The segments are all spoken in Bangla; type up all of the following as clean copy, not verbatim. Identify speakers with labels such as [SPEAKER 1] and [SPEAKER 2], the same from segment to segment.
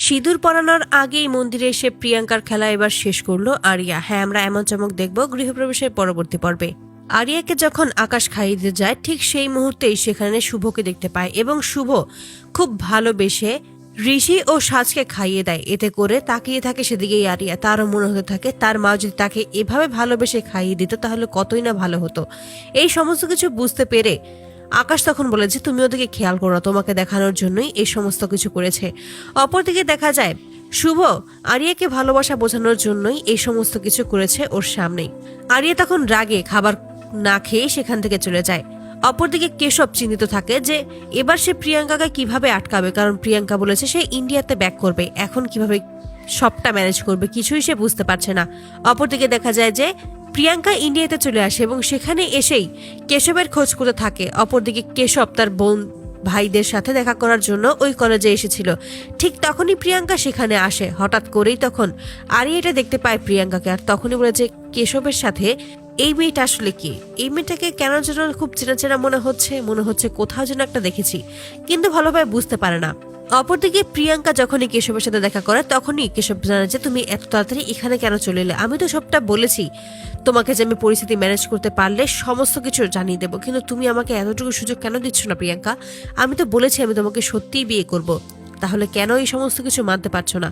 [SPEAKER 1] সিঁদুর পরানোর আগেই মন্দিরে এসে প্রিয়াঙ্কার খেলা এবার শেষ করলো আরিয়া। হ্যাঁ, আমরা এমন চমক দেখবো গৃহপ্রবেশের পরবর্তী পর্বে। আরিয়াকে যখন আকাশ খাইয়ে দিতে যায় ঠিক সেই মুহূর্তেই সেখানে শুভকে দেখতে পায় এবং শুভ খুব ভালোবেসে ঋষি ও সাজকে খাইয়ে দেয়। এতে করে তাকিয়ে থাকে সেদিকেই আরিয়া। তারও মনে হতে থাকে তার মা যদি তাকে এভাবে ভালোবেসে খাইয়ে দিত তাহলে কতই না ভালো হতো। এই সমস্ত কিছু বুঝতে পেরে আকাশ তখন বলে যে তুমি ওদিকে খেয়াল করো, তোমাকে দেখানোর জন্যই এই সমস্ত কিছু করেছে। অপরদিকে দেখা যায় শুভ আরিয়াকে ভালোবাসা বোঝানোর জন্যই এই সমস্ত কিছু করেছে ওর সামনেই। আরিয়া তখন রাগে খাবার না খেয়ে সেখান থেকে চলে যায়। অপরদিকে কেশব চিন্তিত থাকে যে এবার সে প্রিয়াঙ্কাকে কিভাবে আটকাবে, কারণ প্রিয়াঙ্কা বলেছে সে ইন্ডিয়াতে ব্যাক করবে। এখন কিভাবে সবটা ম্যানেজ করবে কিছুই সে বুঝতে পারছে না। অপরদিকে দেখা যায় যে প্রিয়াঙ্কা ইন্ডিয়াতে চলে আসে এবং সেখানে এসেই কেশবের খোঁজ করতে থাকে। অপরদিকে কেশব তার বোন ভাইদের সাথে দেখা করার জন্য ওই কলেজে এসেছিল। ঠিক তখনই প্রিয়াঙ্কা সেখানে আসে। হঠাৎ করেই তখন আরিয়া এটা দেখতে পায় প্রিয়াঙ্কাকে, আর তখনই বলে যে কেশবের সাথে এই মেয়েটা আসলে কি? এই মেয়েটাকে কেন যেন খুব চেনা চেনা মনে হচ্ছে কোথাও যেন একটা দেখেছি, কিন্তু ভালোভাবে বুঝতে পারে না। অপরদিকে প্রিয়াঙ্কা যখনই কেশবের সাথে দেখা করে তখনই কেশব জানে যে তুমি এত তাড়াতাড়ি এখানে কেন চলে এলে? আমি তো সবটা বলেছি তোমাকে যে আমি পরিস্থিতি ম্যানেজ করতে পারলে সমস্ত কিছু জানিয়ে দেবো, কিন্তু তুমি আমাকে এতটুকু সুযোগ কেন দিচ্ছ না প্রিয়াঙ্কা? আমি তো বলেছি আমি তোমাকে সত্যিই বিয়ে করব, তাহলে কেন এই সমস্ত কিছু মানতে পারছো না?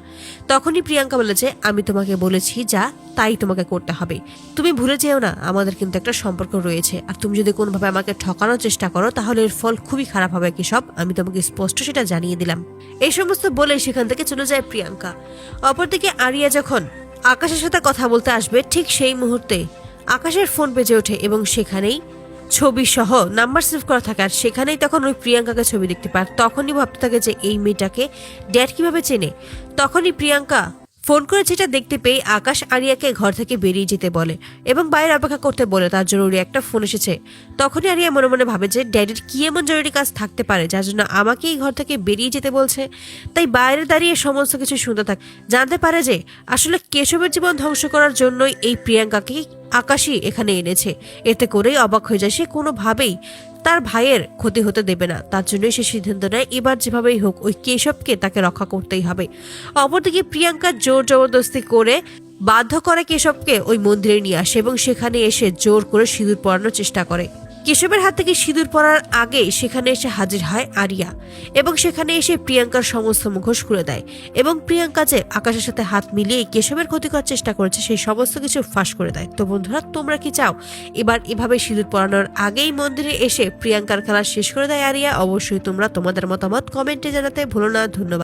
[SPEAKER 1] তখনই প্রিয়াঙ্কা বলেছে আমি তোমাকে বলেছি যা তাই তোমাকে করতে হবে। তুমি ভুলে যেও না আমাদের কিন্তু একটা সম্পর্ক রয়েছে, আর তুমি যদি কোনোভাবে আমাকে ঠকানোর চেষ্টা করো তাহলে এর ফল খুবই খারাপ হবে কেশব, আমি তোমাকে স্পষ্ট সেটা জানিয়ে দিলাম। এই সমস্ত বলে সেখান থেকে চলে যায় প্রিয়াঙ্কা। অপরদিকে আরিয়া যখন আকাশের সাথে কথা বলতে আসবে ঠিক সেই মুহূর্তে আকাশের ফোন বেজে ওঠে এবং সেখানেই ছবি সহ নাম্বার সেভ করা থাকে। আর সেখানেই তখন ওই প্রিয়াঙ্কাকে ছবি দেখতে পায়। তখনই ভাবতে থাকে যে এই মেয়েটাকে ড্যাড কিভাবে চেনে। তখনই প্রিয়াঙ্কা ফোন করে যেটা দেখতে পেয়ে আকাশ আরিয়াকে ঘর থেকে বেরিয়ে যেতে বলে এবং বাইরে অপেক্ষা করতে বলে, তার জরুরি একটা ফোন এসেছে। তখনই আরিয়া মনে মনে ভাবে যে ড্যাডির কি এমন জরুরি কাজ থাকতে পারে যার জন্য আমাকে এই ঘর থেকে বেরিয়ে যেতে বলছে। তাই বাইরে দাঁড়িয়ে সমস্ত কিছু শুনতে থাকে। জানতে পারে যে আসলে কেশবের জীবন ধ্বংস করার জন্যই এই প্রিয়াঙ্কাকে আকাশই এখানে এনেছে। এতে করেই অবাক হয়ে যায়, সে কোনোভাবেই তার ভাইয়ের ক্ষতি হতে দেবে না। তার জন্যই সে সিদ্ধান্ত নেয় এবার যেভাবেই হোক ওই কেশবকে তাকে রক্ষা করতেই হবে। অপরদিকে প্রিয়াঙ্কা জোর জবরদস্তি করে বাধ্য করে কেশবকে ওই মন্দিরে নিয়ে আসে এবং সেখানে এসে জোর করে সিঁদুর পরানোর চেষ্টা করে। কেশবের হাত থেকে সিঁদুর পরার আগে সেখানে এসে হাজির হয় আরিয়া এবং সেখানে এসে প্রিয়াঙ্কার সমস্ত মুখোশ খুলে দেয় এবং প্রিয়াঙ্কা যে আকাশের সাথে হাত মিলিয়ে কেশবের ক্ষতি করার চেষ্টা করেছে সেই সমস্ত কিছু ফাঁস করে দেয়। তো বন্ধুরা, তোমরা কি চাও এবার এভাবে সিঁদুর পরানোর আগেই মন্দিরে এসে প্রিয়াঙ্কার খেলা শেষ করে দেয় আরিয়া? অবশ্যই তোমরা তোমাদের মতামত কমেন্টে জানাতে ভুলো না। ধন্যবাদ।